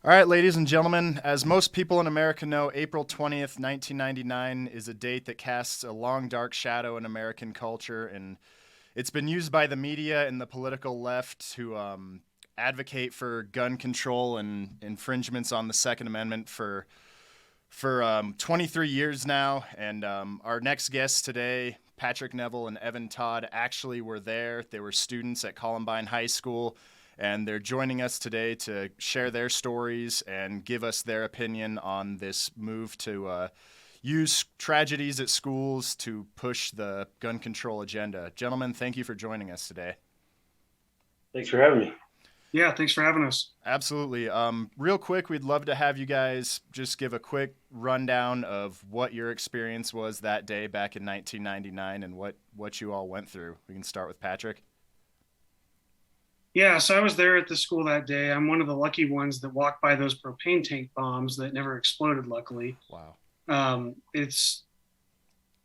All right, ladies and gentlemen, as most people in America know, April 20th, 1999 is a date that casts a long, dark shadow in American culture, and it's been used by the media and the political left to advocate for gun control and infringements on the Second Amendment for 23 years now. And our next guests today, Patrick, Neville, and Evan Todd, actually were there. They were students at Columbine High School, and they're joining us today to share their stories and give us their opinion on this move to use tragedies at schools to push the gun control agenda. Gentlemen, thank you for joining us today. Thanks for having me. Yeah, thanks for having us. Absolutely. Real quick, we'd love to have you guys just give a quick rundown of what your experience was that day back in 1999 and what you all went through. We can start with Patrick. Yeah, so I was there at the school that day. I'm one of the lucky ones that walked by those propane tank bombs that never exploded, luckily. Wow. It's,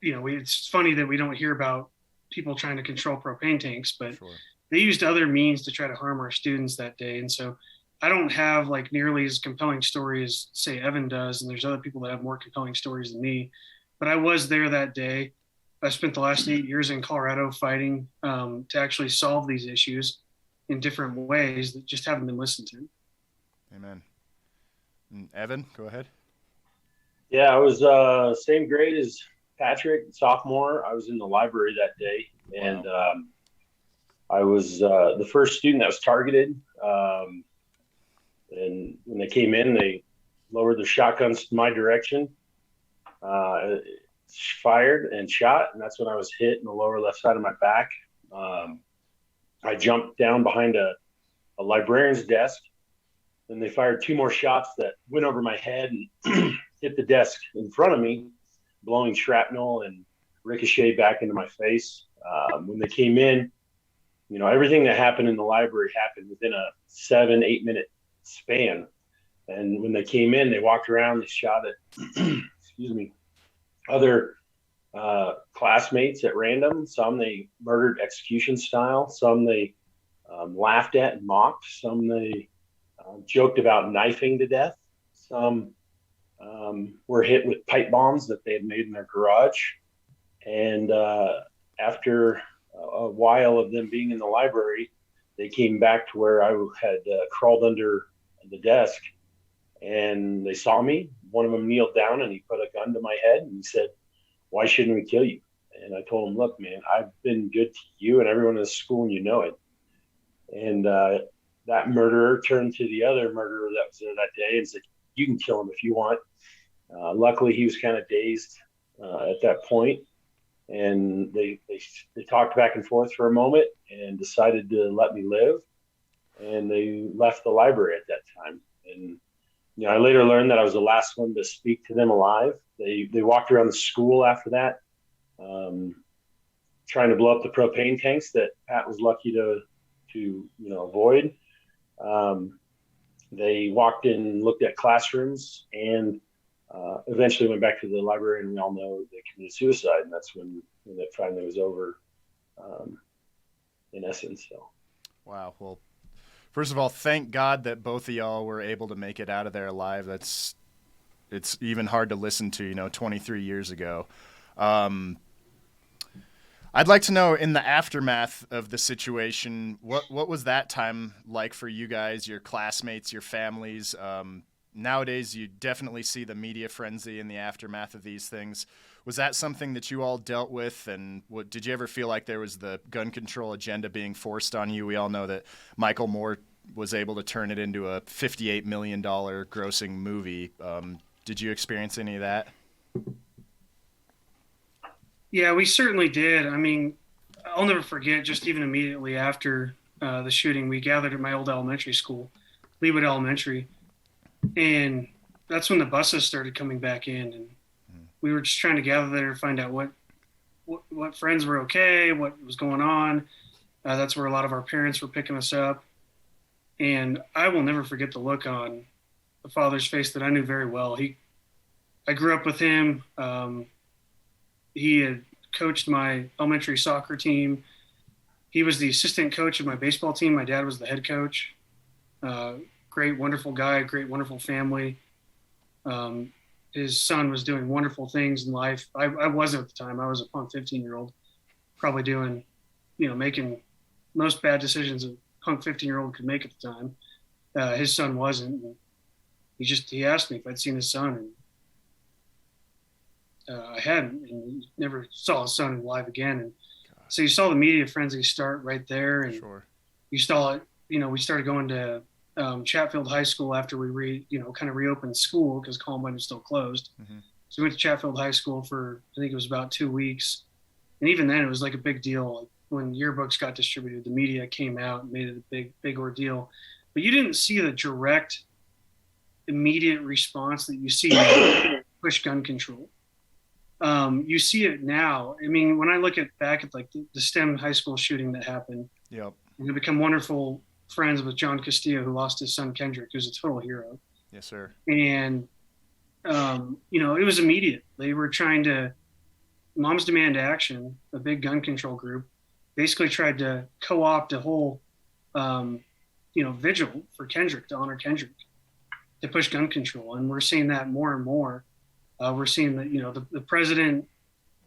it's funny that we don't hear about people trying to control propane tanks, but Sure. they used other means to try to harm our students that day. And so I don't have like nearly as compelling story as, say, Evan does. And there's other people that have more compelling stories than me. But I was there that day. I spent the last 8 years in Colorado fighting to actually solve these issues in different ways that just haven't been listened to. Amen. And Evan, go ahead. Yeah, I was same grade as Patrick, sophomore. I was in the library that day, and Wow. I was the first student that was targeted. And when they came in, they lowered their shotguns to my direction, fired and shot, and that's when I was hit in the lower left side of my back. I jumped down behind a librarian's desk, and they fired two more shots that went over my head and hit the desk in front of me, blowing shrapnel and ricochet back into my face. When they came in, everything that happened in the library happened within a 7-8 minute span. And when they came in, they walked around, they shot at, excuse me, other classmates at random. Some they murdered execution style. Some they laughed at and mocked. Some they joked about knifing to death. Some were hit with pipe bombs that they had made in their garage. And after a while of them being in the library, they came back to where I had crawled under the desk, and they saw me. One of them kneeled down and he put a gun to my head and he said, "Why shouldn't we kill you?" And I told him, "Look, man, I've been good to you and everyone in the school, and you know it." And that murderer turned to the other murderer that was there that day and said, "You can kill him if you want." Luckily, he was kind of dazed at that point, and they talked back and forth for a moment and decided to let me live. And they left the library at that time. And I later learned that I was the last one to speak to them alive. They walked around the school after that, trying to blow up the propane tanks that Pat was lucky to avoid. They walked in, looked at classrooms, and eventually went back to the library. And we all know they committed suicide, and that's when it finally was over, in essence. So, Wow. Well, first of all, thank God that both of y'all were able to make it out of there alive. It's even hard to listen to, 23 years ago. I'd like to know, in the aftermath of the situation, what was that time like for you guys, your classmates, your families? Nowadays, you definitely see the media frenzy in the aftermath of these things. Was that something that you all dealt with? And did you ever feel like there was the gun control agenda being forced on you? We all know that Michael Moore was able to turn it into a $58 million grossing movie. Did you experience any of that? Yeah, we certainly did. I mean, I'll never forget, just even immediately after the shooting, we gathered at my old elementary school, Leawood Elementary. And that's when the buses started coming back in. And we were just trying to gather there to find out what friends were okay, what was going on. That's where a lot of our parents were picking us up. And I will never forget the look on the father's face that I knew very well. I grew up with him. He had coached my elementary soccer team. He was the assistant coach of my baseball team. My dad was the head coach. great, wonderful guy, great, wonderful family. His son was doing wonderful things in life. I wasn't at the time. I was a punk 15-year-old, probably doing, making most bad decisions a punk 15-year-old could make at the time. His son wasn't. He asked me if I'd seen his son, and I hadn't, and he never saw his son alive again. And so you saw the media frenzy start right there, and you saw it. We started going to Chatfield High School after we kind of reopened school because Columbine was still closed. Mm-hmm. So we went to Chatfield High School for, I think it was about 2 weeks. And even then it was like a big deal. Like when yearbooks got distributed, the media came out and made it a big ordeal. But you didn't see the direct, immediate response that you see now to push gun control. You see it now. I mean, when I look back at like the STEM high school shooting that happened, yep, and I become wonderful friends with John Castillo, who lost his son Kendrick, who's a total hero. Yes, sir. And it was immediate. They were trying to, Moms Demand Action, a big gun control group, basically tried to co-opt a whole, vigil for Kendrick, to honor Kendrick, to push gun control. And we're seeing that more and more. We're seeing that, the president,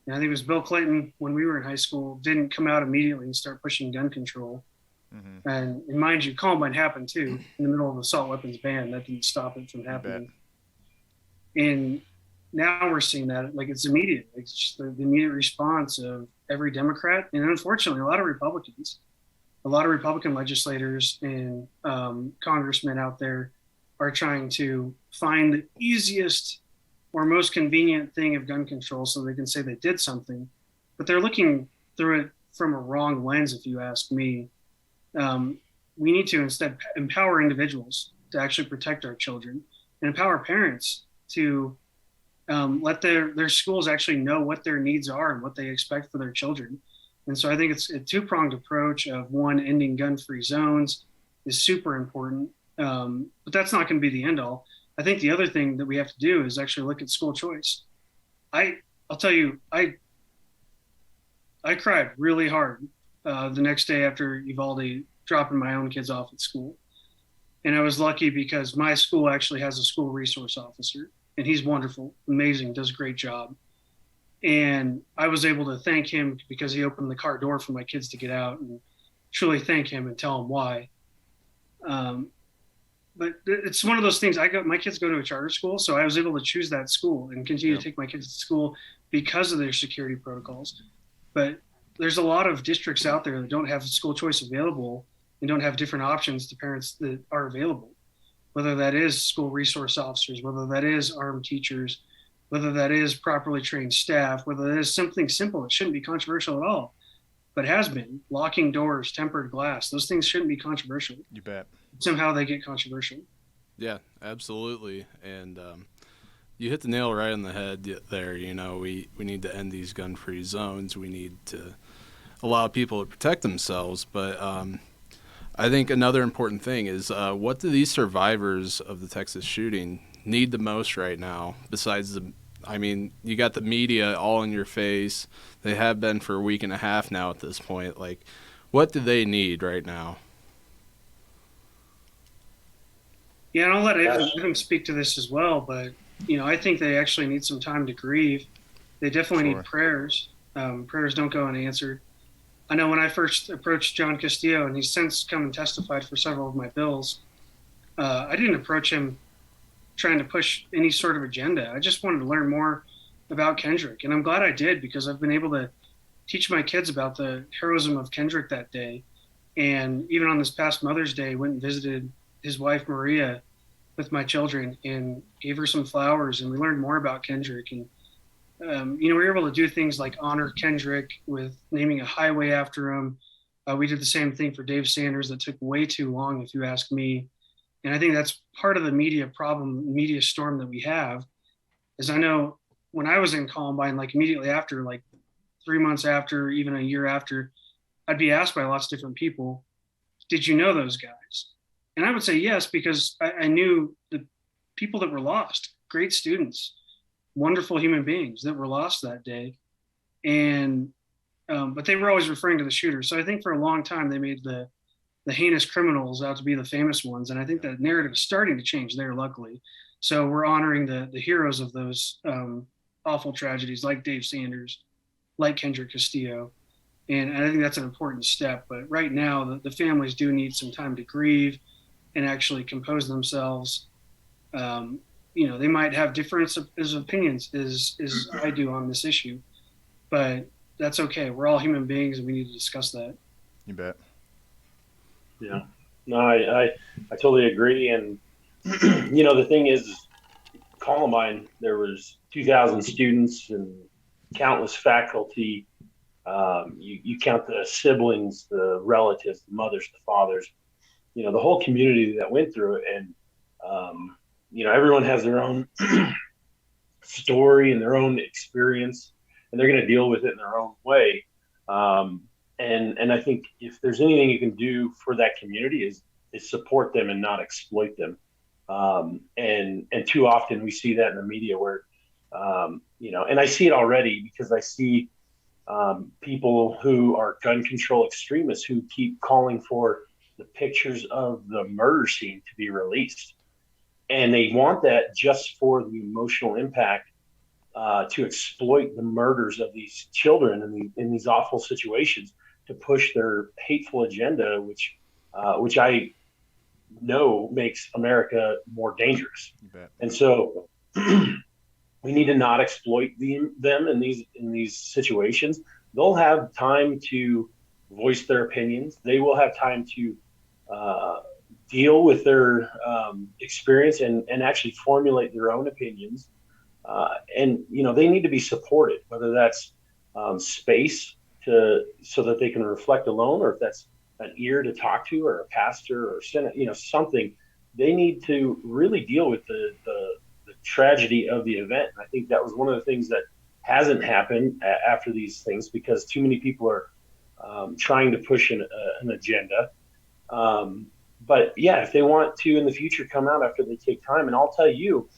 I think it was Bill Clinton when we were in high school, didn't come out immediately and start pushing gun control. Mm-hmm. And mind you, Columbine happened too, in the middle of the assault weapons ban. That didn't stop it from happening. And now we're seeing that, like, it's immediate. It's just the immediate response of every Democrat, and unfortunately a lot of Republicans, a lot of Republican legislators and congressmen out there are trying to find the easiest or most convenient thing of gun control so they can say they did something, but they're looking through it from a wrong lens, if you ask me. We need to instead empower individuals to actually protect our children, and empower parents to let their schools actually know what their needs are and what they expect for their children. And so I think it's a two-pronged approach of, one, ending gun-free zones is super important, but that's not going to be the end-all. I think the other thing that we have to do is actually look at school choice. I'll tell you, I cried really hard the next day after Uvalde dropping my own kids off at school. And I was lucky because my school actually has a school resource officer, and he's wonderful, amazing, does a great job. And I was able to thank him because he opened the car door for my kids to get out, and truly thank him and tell him why. But it's one of those things. My kids go to a charter school, so I was able to choose that school and continue to take my kids to school because of their security protocols. But there's a lot of districts out there that don't have school choice available and don't have different options to parents that are available, whether that is school resource officers, whether that is armed teachers, whether that is properly trained staff, whether that is something simple. It shouldn't be controversial at all, but has been. Locking doors, tempered glass, those things shouldn't be controversial. You bet. Somehow they get controversial. Yeah, absolutely. And you hit the nail right on the head there. We need to end these gun-free zones. We need to allow people to protect themselves. But I think another important thing is what do these survivors of the Texas shooting need the most right now besides you got the media all in your face. They have been for a week and a half now at this point. Like, what do they need right now? Yeah, and I'll let Evan speak to this as well, but, I think they actually need some time to grieve. They definitely need prayers. Prayers don't go unanswered. I know when I first approached John Castillo, and he's since come and testified for several of my bills, I didn't approach him trying to push any sort of agenda. I just wanted to learn more about Kendrick, and I'm glad I did, because I've been able to teach my kids about the heroism of Kendrick that day. And even on this past Mother's Day, went and visited his wife Maria with my children and gave her some flowers, and we learned more about Kendrick. And we were able to do things like honor Kendrick with naming a highway after him. We did the same thing for Dave Sanders. That took way too long, if you ask me. And I think that's part of the media problem, media storm that we have. Is I know when I was in Columbine, like immediately after, like 3 months after, even a year after, I'd be asked by lots of different people, did you know those guys? And I would say yes, because I knew the people that were lost, great students, wonderful human beings that were lost that day. And but they were always referring to the shooter. So I think for a long time they made the the heinous criminals out to be the famous ones. And I think that narrative is starting to change there, luckily. So we're honoring the heroes of those awful tragedies, like Dave Sanders, like Kendrick Castillo. And I think that's an important step. But right now, the families do need some time to grieve and actually compose themselves. They might have different opinions as I do on this issue, but that's okay. We're all human beings, and we need to discuss that. You bet. Yeah. No, I totally agree. And, the thing is, Columbine, there was 2,000 students and countless faculty. You count the siblings, the relatives, the mothers, the fathers, the whole community that went through it. And, everyone has their own story and their own experience, and they're going to deal with it in their own way. And I think if there's anything you can do for that community is support them and not exploit them. And too often we see that in the media where, and I see it already because I see people who are gun control extremists who keep calling for the pictures of the murder scene to be released. And they want that just for the emotional impact to exploit the murders of these children in these awful situations to push their hateful agenda, which I know makes America more dangerous. And so we need to not exploit them in these situations. They'll have time to voice their opinions. They will have time to deal with their experience and actually formulate their own opinions. And they need to be supported, whether that's space so that they can reflect alone, or if that's an ear to talk to, or a pastor or Senate, something. They need to really deal with the tragedy of the event. And I think that was one of the things that hasn't happened after these things, because too many people are trying to push an agenda. But yeah, if they want to in the future come out after they take time, and I'll tell you,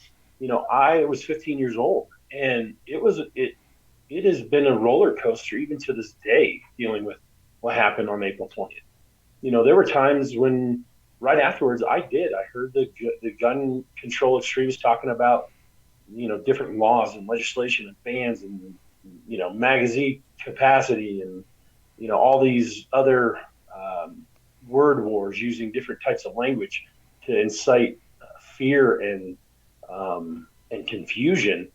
I was 15 years old, and it has been a roller coaster even to this day dealing with what happened on April 20th. There were times when right afterwards I heard the gun control extremists talking about, different laws and legislation and bans and, magazine capacity and, all these other word wars using different types of language to incite fear and confusion.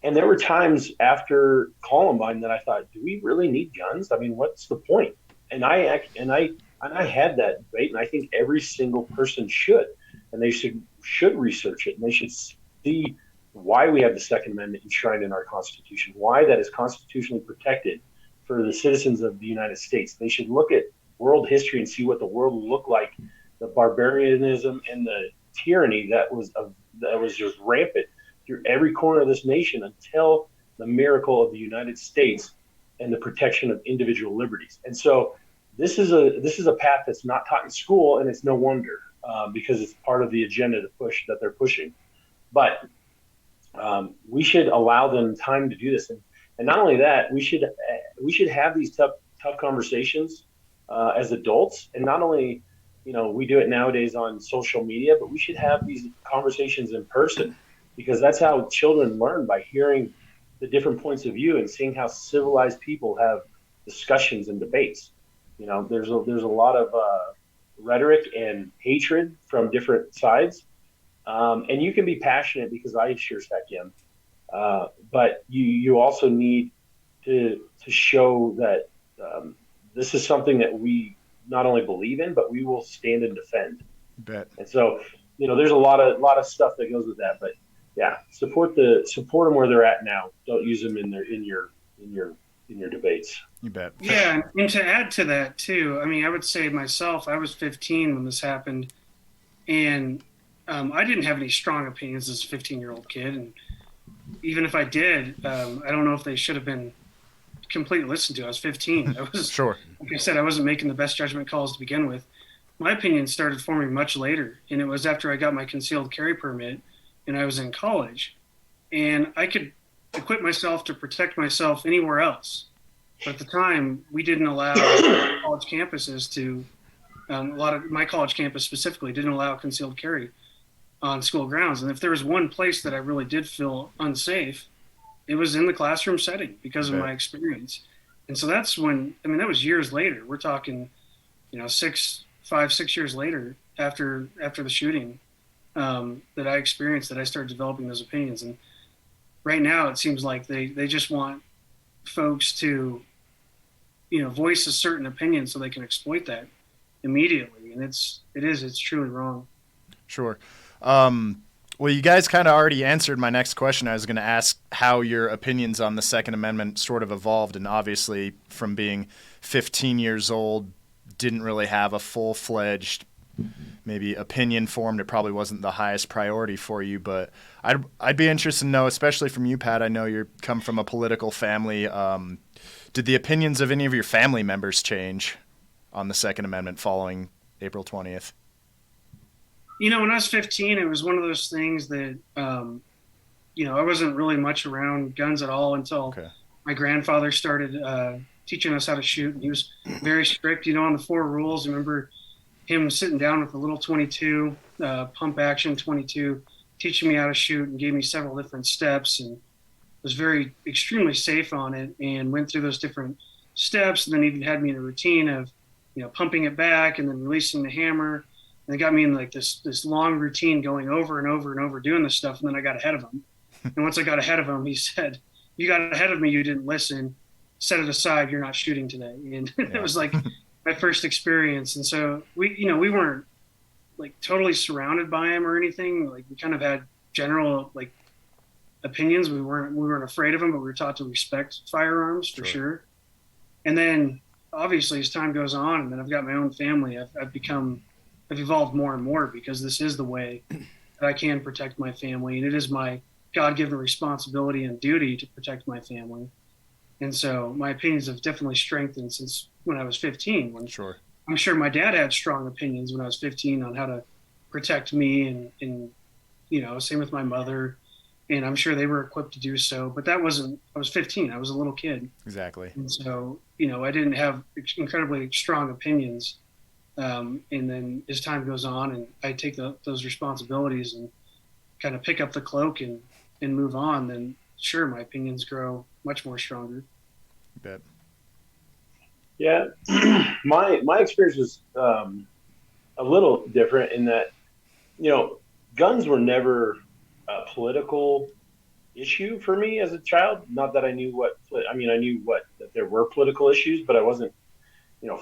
And there were times after Columbine that I thought, do we really need guns? I mean, what's the point? And I had that debate, and I think every single person should, and they should research it, and they should see why we have the Second Amendment enshrined in our Constitution, why that is constitutionally protected for the citizens of the United States. They should look at world history and see what the world looked like, the barbarianism and the tyranny that was just rampant through every corner of this nation until the miracle of the United States and the protection of individual liberties. And so this is a path that's not taught in school, and it's no wonder because it's part of the agenda that they're pushing. But we should allow them time to do this, and not only that, we should have these tough conversations as adults, and not only we do it nowadays on social media, but we should have these conversations in person, because that's how children learn, by hearing the different points of view and seeing how civilized people have discussions and debates. There's a lot of rhetoric and hatred from different sides, and you can be passionate, because I sure as heck am. But you also need to show that this is something that we not only believe in, but we will stand and defend. Bet. And so, there's a lot of stuff that goes with that. But yeah, support them where they're at now. Don't use them in your debates. You bet. Yeah, and to add to that too, I mean, I would say myself, I was 15 when this happened, and I didn't have any strong opinions as a 15-year-old kid, and even if I did, I don't know if they should have been completely listened to. I was 15. I was Sure. Like I said, I wasn't making the best judgment calls to begin with. My opinion started forming much later, and it was after I got my concealed carry permit and I was in college, and I could equip myself to protect myself anywhere else. But at the time, we didn't allow college campuses to A lot of my college campus specifically didn't allow concealed carry on school grounds. And if there was one place that I really did feel unsafe, it was in the classroom setting because of my experience. And so that's when, I mean, that was years later. We're talking, 6 years later after the shooting that I experienced, that I started developing those opinions. And right now it seems like they just want folks to, voice a certain opinion so they can exploit that immediately. And it's truly wrong. Sure. Well, you guys kind of already answered my next question. I was going to ask how your opinions on the Second Amendment sort of evolved, and obviously from being 15 years old, didn't really have a full-fledged maybe opinion formed. It probably wasn't the highest priority for you, but I'd be interested to know, especially from you, Pat. I know you come from a political family. Did the opinions of any of your family members change on the Second Amendment following April 20th? When I was 15, it was one of those things that, I wasn't really much around guns at all until my grandfather started teaching us how to shoot. And he was very strict, on the 4 rules. I remember him sitting down with a little 22, pump action 22, teaching me how to shoot, and gave me several different steps, and was extremely safe on it, and went through those different steps, and then even had me in a routine of, pumping it back and then releasing the hammer. And they got me in like this long routine going over and over and over doing this stuff. And then I got ahead of him. And once I got ahead of him, he said, "You got ahead of me. You didn't listen. Set it aside. You're not shooting today." And it was like my first experience. And so we weren't like totally surrounded by him or anything. Like we kind of had general like opinions. We weren't afraid of him, but we were taught to respect firearms for sure. And then obviously as time goes on, and then I've got my own family, I've evolved more and more, because this is the way that I can protect my family. And it is my God-given responsibility and duty to protect my family. And so my opinions have definitely strengthened since when I was 15. I'm sure my dad had strong opinions when I was 15 on how to protect me, and same with my mother. And I'm sure they were equipped to do so. But I was 15. I was a little kid. Exactly. And so, I didn't have incredibly strong opinions. And then as time goes on and I take those responsibilities and kind of pick up the cloak and move on, then sure, my opinions grow much more stronger. You bet. Yeah. My experience was a little different in that, guns were never a political issue for me as a child. Not that I knew I knew that there were political issues, but I wasn't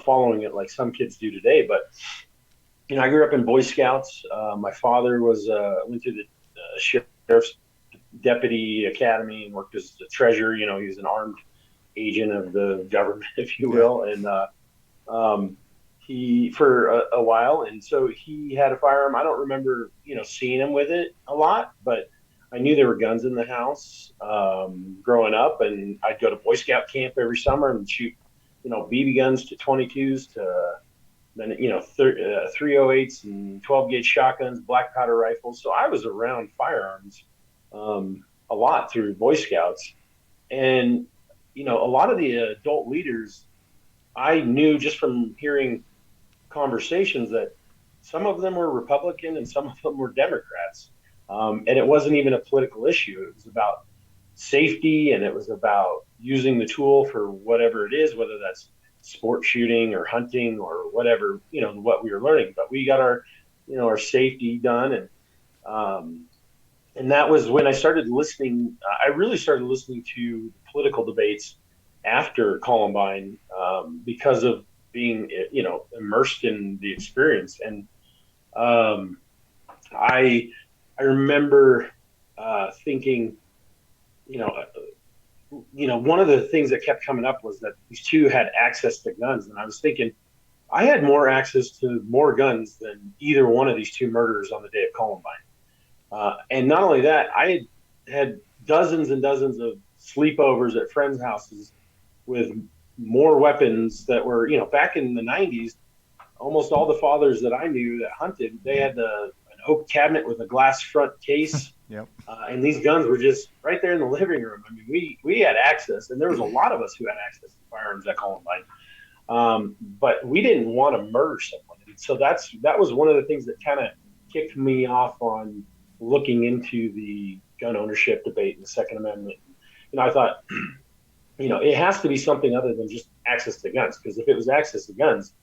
following it like some kids do today. But, I grew up in Boy Scouts. My father went through the sheriff's deputy academy and worked as a treasurer. He was an armed agent of the government, if you will. And he, for a while. And so he had a firearm. I don't remember, seeing him with it a lot, but I knew there were guns in the house growing up. And I'd go to Boy Scout camp every summer and shoot BB guns to 22s to then, 308s and 12 gauge shotguns, black powder rifles. So I was around firearms a lot through Boy Scouts. And, a lot of the adult leaders, I knew just from hearing conversations that some of them were Republican and some of them were Democrats. And it wasn't even a political issue. It was about safety, and it was about using the tool for whatever it is, whether that's sport shooting or hunting or whatever, what we were learning. But we got our safety done. And that was when I started listening. I really started listening to political debates after Columbine because of being, immersed in the experience. And I remember thinking, one of the things that kept coming up was that these two had access to guns. And I was thinking, I had more access to more guns than either one of these two murderers on the day of Columbine. And not only that, I had dozens and dozens of sleepovers at friends' houses with more weapons that were, back in the 90s, almost all the fathers that I knew that hunted, they had an oak cabinet with a glass front case. Yep. And these guns were just right there in the living room. I mean, we had access, and there was a lot of us who had access to firearms at Columbine. But we didn't want to murder someone. And so that was one of the things that kind of kicked me off on looking into the gun ownership debate and the Second Amendment. I thought, it has to be something other than just access to guns, because if it was access to guns,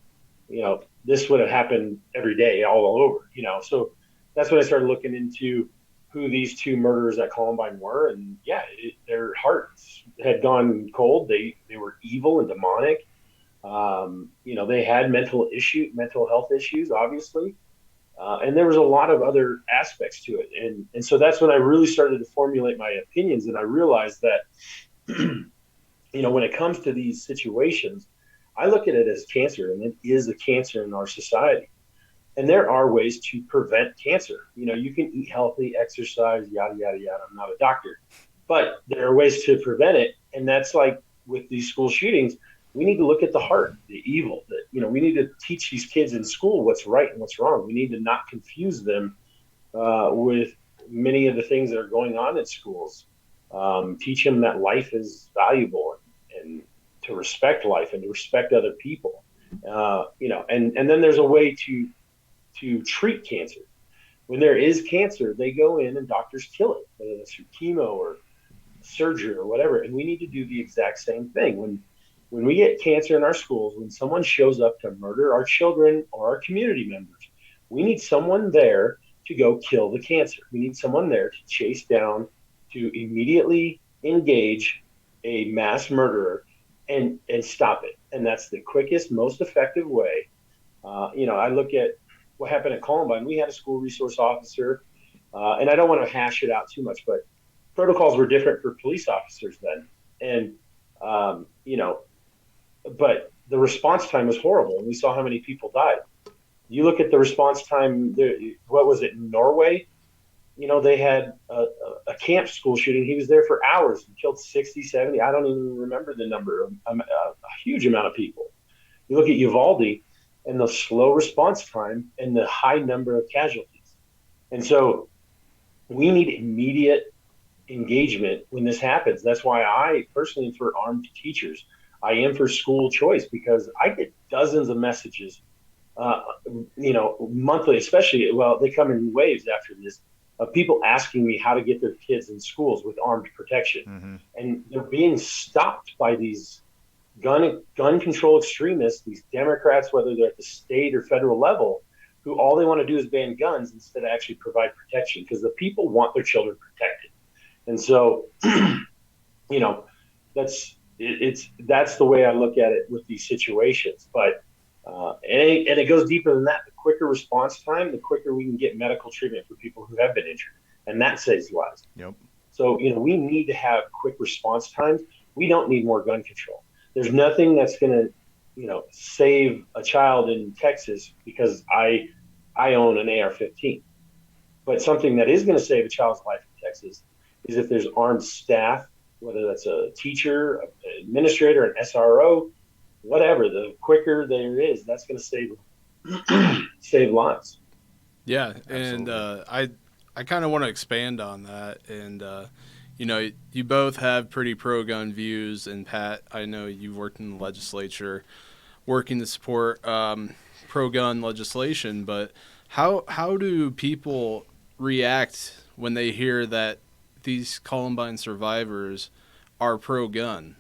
this would have happened every day all over, So that's when I started looking into who these two murderers at Columbine were. And yeah, their hearts had gone cold. They were evil and demonic. They had mental health issues, obviously. And there was a lot of other aspects to it. And so that's when I really started to formulate my opinions. And I realized that, when it comes to these situations, I look at it as cancer, and it is a cancer in our society. And there are ways to prevent cancer. You can eat healthy, exercise, yada, yada, yada. I'm not a doctor, but there are ways to prevent it. And that's like with these school shootings, we need to look at the heart, the evil. That we need to teach these kids in school what's right and what's wrong. We need to not confuse them with many of the things that are going on in schools. Teach them that life is valuable and to respect life and to respect other people. And then there's a way to treat cancer. When there is cancer, they go in and doctors kill it, whether that's through chemo or surgery or whatever. And we need to do the exact same thing. When we get cancer in our schools, when someone shows up to murder our children or our community members, we need someone there to go kill the cancer. We need someone there to chase down, to immediately engage a mass murderer and stop it. And that's the quickest, most effective way. I look at what happened at Columbine. We had a school resource officer, and I don't want to hash it out too much, but protocols were different for police officers then. And, but the response time was horrible, and we saw how many people died. You look at the response time, what was it, in Norway? They had a camp school shooting. He was there for hours and killed 60, 70. I don't even remember the number, a huge amount of people. You look at Uvalde and the slow response time and the high number of casualties. And so we need immediate engagement when this happens. That's why I personally, for armed teachers, I am for school choice, because I get dozens of messages, monthly, especially, they come in waves after this, of people asking me how to get their kids in schools with armed protection. Mm-hmm. And they're being stopped by these gun control extremists, these Democrats, whether they're at the state or federal level, who all they want to do is ban guns instead of actually provide protection, because the people want their children protected. And so, that's the way I look at it with these situations. But and it goes deeper than that. The quicker response time, the quicker we can get medical treatment for people who have been injured, and that saves lives. Yep. So we need to have quick response times. We don't need more gun control. There's nothing that's going to save a child in Texas because I own an AR-15. But something that is going to save a child's life in Texas is if there's armed staff, whether that's a teacher, an administrator, an SRO, whatever. The quicker there is, that's going to save lives. Yeah, and I kind of want to expand on that. And you both have pretty pro-gun views, and Pat, I know you've worked in the legislature, working to support pro-gun legislation. But how do people react when they hear that these Columbine survivors are pro-gun?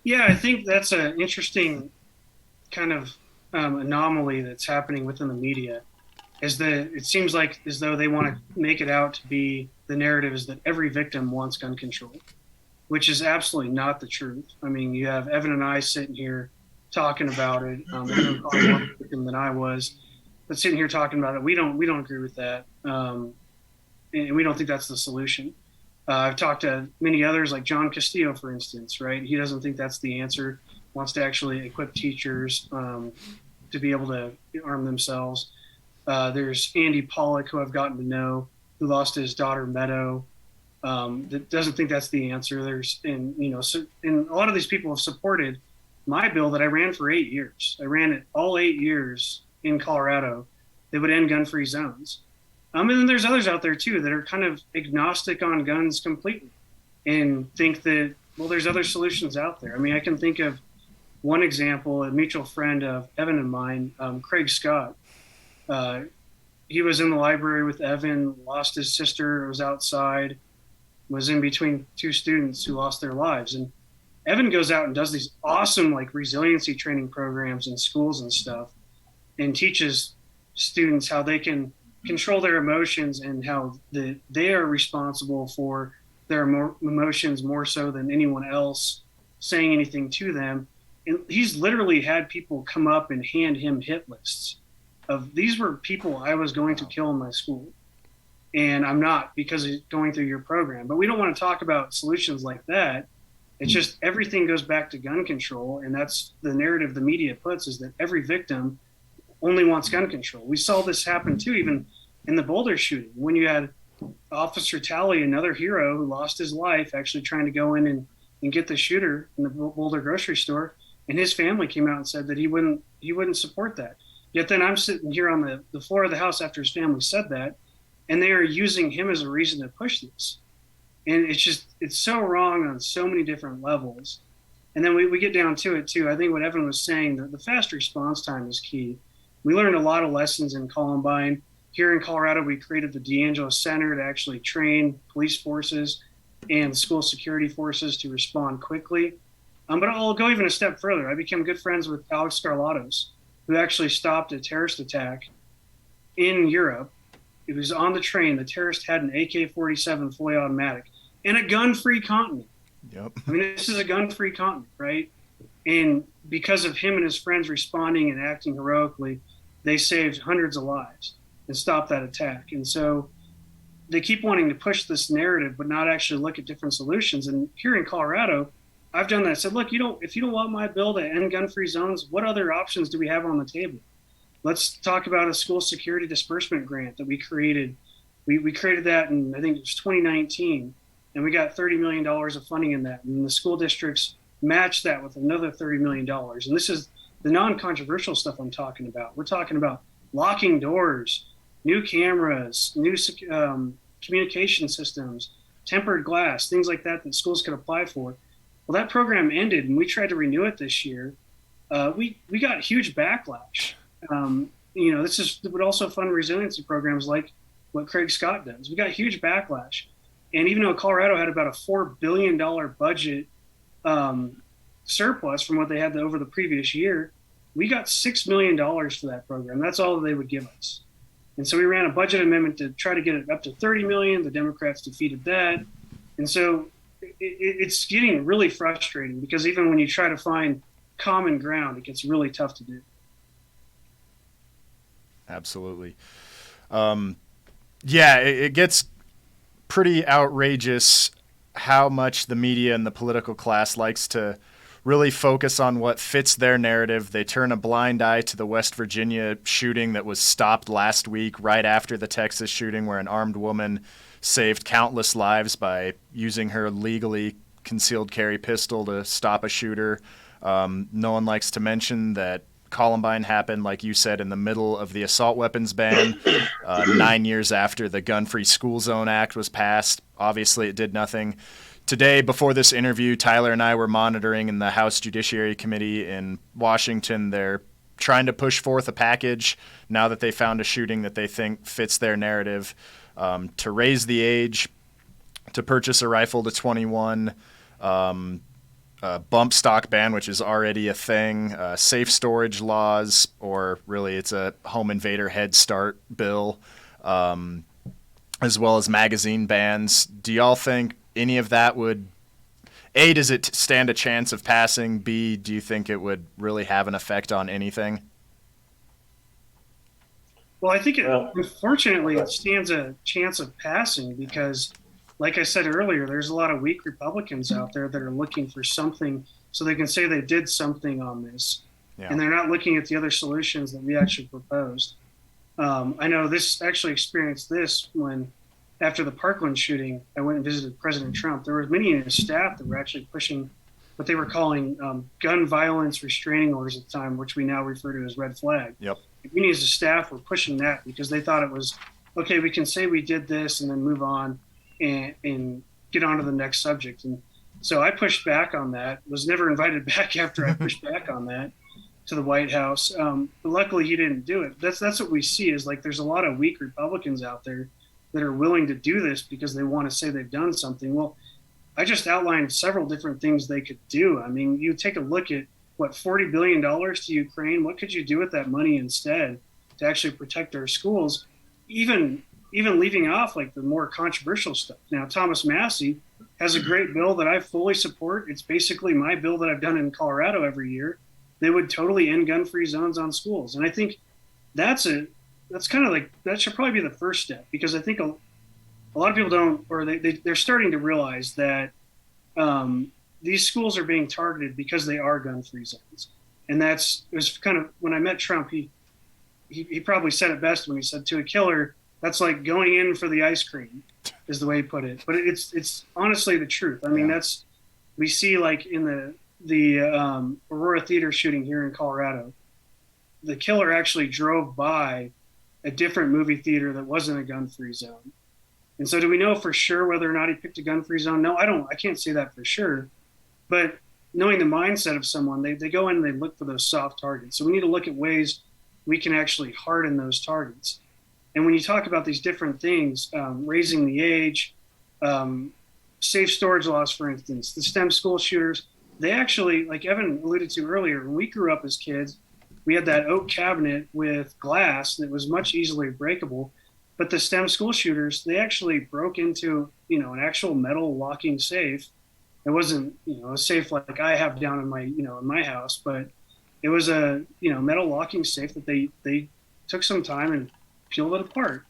Yeah, I think that's an interesting kind of anomaly that's happening within the media. It seems like as though they want to make it out to be, the narrative is that every victim wants gun control, which is absolutely not the truth. I mean, you have Evan and I sitting here talking about it. Evan probably more victim than I was, but sitting here talking about it, we don't agree with that, and we don't think that's the solution. I've talked to many others, like John Castillo, for instance, right? He doesn't think that's the answer, wants to actually equip teachers to be able to arm themselves. There's Andy Pollock, who I've gotten to know, who lost his daughter Meadow, that doesn't think that's the answer. And a lot of these people have supported my bill that I ran for 8 years. I ran it all 8 years in Colorado that would end gun-free zones. And then there's others out there too that are kind of agnostic on guns completely and think that, well, there's other solutions out there. I mean, I can think of one example, a mutual friend of Evan and mine, Craig Scott, he was in the library with Evan, lost his sister, was outside, was in between two students who lost their lives. And Evan goes out and does these awesome like resiliency training programs in schools and stuff, and teaches students how they can control their emotions and how they are responsible for their emotions more so than anyone else saying anything to them. And he's literally had people come up and hand him hit lists of these were people I was going to kill in my school. And I'm not because of going through your program. But we don't want to talk about solutions like that. It's just everything goes back to gun control. And that's the narrative the media puts, is that every victim only wants gun control. We saw this happen too, even in the Boulder shooting, when you had Officer Talley, another hero who lost his life, actually trying to go in and get the shooter in the Boulder grocery store. And his family came out and said that he wouldn't support that. Yet then I'm sitting here on the floor of the House after his family said that, and they are using him as a reason to push this. And it's so wrong on so many different levels. And then we get down to it too. I think what Evan was saying, the fast response time is key. We learned a lot of lessons in Columbine. Here in Colorado, we created the D'Angelo Center to actually train police forces and school security forces to respond quickly. But I'll go even a step further. I became good friends with Alex Scarlatos, who actually stopped a terrorist attack in Europe. It was on the train. The terrorist had an AK-47 fully automatic in a gun-free continent. Yep. I mean, this is a gun-free continent, right? And because of him and his friends responding and acting heroically, they saved hundreds of lives and stopped that attack. And so they keep wanting to push this narrative, but not actually look at different solutions. And here in Colorado, I've done that. I said, look, if you don't want my bill to end gun-free zones, what other options do we have on the table? Let's talk about a school security disbursement grant that we created. We created that in, I think it was 2019, and we got $30 million of funding in that. And the school districts matched that with another $30 million. And this is the non-controversial stuff I'm talking about. We're talking about locking doors, new cameras, new communication systems, tempered glass, things like that schools could apply for. Well, that program ended, and we tried to renew it this year. We got huge backlash. This would also fund resiliency programs like what Craig Scott does. We got huge backlash. And even though Colorado had about a $4 billion budget surplus from what they had over the previous year, we got $6 million for that program. That's all they would give us. And so we ran a budget amendment to try to get it up to $30 million. The Democrats defeated that. And so it's getting really frustrating because even when you try to find common ground, it gets really tough to do. Absolutely. It gets pretty outrageous how much the media and the political class likes to really focus on what fits their narrative. They turn a blind eye to the West Virginia shooting that was stopped last week right after the Texas shooting, where an armed woman saved countless lives by using her legally concealed carry pistol to stop a shooter. No one likes to mention that Columbine happened, like you said, in the middle of the assault weapons ban, 9 years after the Gun-Free School Zone Act was passed. Obviously, it did nothing. Today, before this interview, Tyler and I were monitoring in the House Judiciary Committee in Washington. They're trying to push forth a package now that they found a shooting that they think fits their narrative, to raise the age to purchase a rifle to 21, bump stock ban, which is already a thing, safe storage laws, or really it's a home invader head start bill, as well as magazine bans. Do y'all think any of that would, A, does it stand a chance of passing? B, do you think it would really have an effect on anything? Well, I think unfortunately it stands a chance of passing because, like I said earlier, there's a lot of weak Republicans out there that are looking for something so they can say they did something on this. Yeah. And they're not looking at the other solutions that we actually proposed. I know this actually experienced this when, after the Parkland shooting, I went and visited President Trump. There were many in his staff that were actually pushing what they were calling gun violence restraining orders at the time, which we now refer to as red flag. Yep. Many as a staff were pushing that because they thought it was, okay, we can say we did this and then move on and get on to the next subject. And So I pushed back on that, was never invited back after I pushed back on that to the White House. But luckily he didn't do it. That's what we see is like there's a lot of weak Republicans out there that are willing to do this because they want to say they've done something. Well, I just outlined several different things they could do. I mean, you take a look at what $40 billion to Ukraine. What could you do with that money instead to actually protect our schools? Even leaving off like the more controversial stuff. Now, Thomas Massey has a great bill that I fully support. It's basically my bill that I've done in Colorado every year. They would totally end gun-free zones on schools. And I think that's kind of like, that should probably be the first step, because I think a lot of people don't, or they're starting to realize that these schools are being targeted because they are gun-free zones. And it was kind of, when I met Trump, he probably said it best when he said, to a killer, that's like going in for the ice cream, is the way he put it. But it's honestly the truth. I mean, we see like in the Aurora Theater shooting here in Colorado, the killer actually drove by a different movie theater that wasn't a gun-free zone. And so do we know for sure whether or not he picked a gun-free zone? No, I can't say that for sure. But knowing the mindset of someone, they go in and they look for those soft targets. So we need to look at ways we can actually harden those targets. And when you talk about these different things, raising the age, safe storage laws, for instance, the STEM school shooters, they actually, like Evan alluded to earlier, when we grew up as kids, we had that oak cabinet with glass that was much easily breakable. But the STEM school shooters, they actually broke into, an actual metal locking safe. It wasn't, a safe like I have down in my, in my house, but it was a, metal locking safe that they took some time and peeled it apart,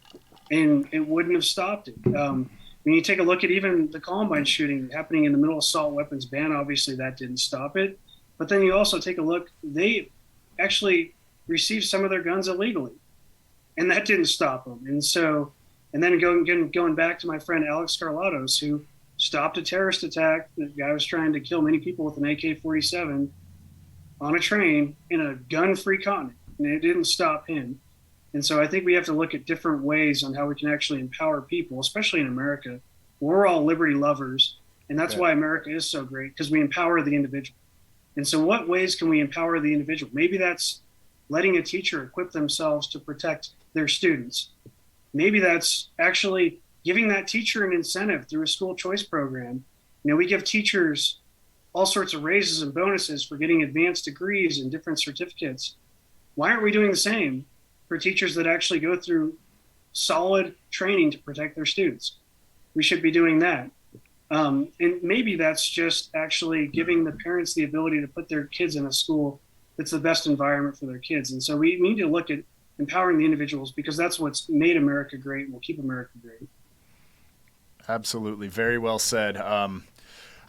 and it wouldn't have stopped it. When you take a look at even the Columbine shooting happening in the middle of assault weapons ban, obviously that didn't stop it. But then you also take a look, they actually received some of their guns illegally, and that didn't stop them. And then going back to my friend Alex Carlatos, who stopped a terrorist attack. The guy was trying to kill many people with an AK-47 on a train in a gun-free continent, and it didn't stop him. And so I think we have to look at different ways on how we can actually empower people, especially in America. We're all liberty lovers, and that's why America is so great, because we empower the individual. And so what ways can we empower the individual? Maybe that's letting a teacher equip themselves to protect their students. Maybe that's actually giving that teacher an incentive through a school choice program. We give teachers all sorts of raises and bonuses for getting advanced degrees and different certificates. Why aren't we doing the same for teachers that actually go through solid training to protect their students? We should be doing that. And maybe that's just actually giving the parents the ability to put their kids in a school that's the best environment for their kids. And so we need to look at empowering the individuals, because that's what's made America great and will keep America great. Absolutely. Very well said.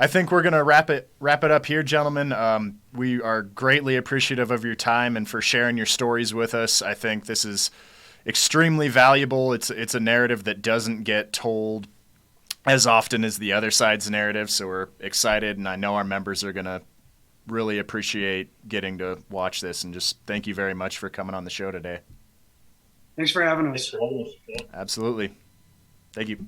I think we're going to wrap it up here, gentlemen. We are greatly appreciative of your time and for sharing your stories with us. I think this is extremely valuable. It's a narrative that doesn't get told as often as the other side's narrative, so we're excited, and I know our members are going to really appreciate getting to watch this, and just thank you very much for coming on the show today. Thanks for having us. Absolutely. Thank you.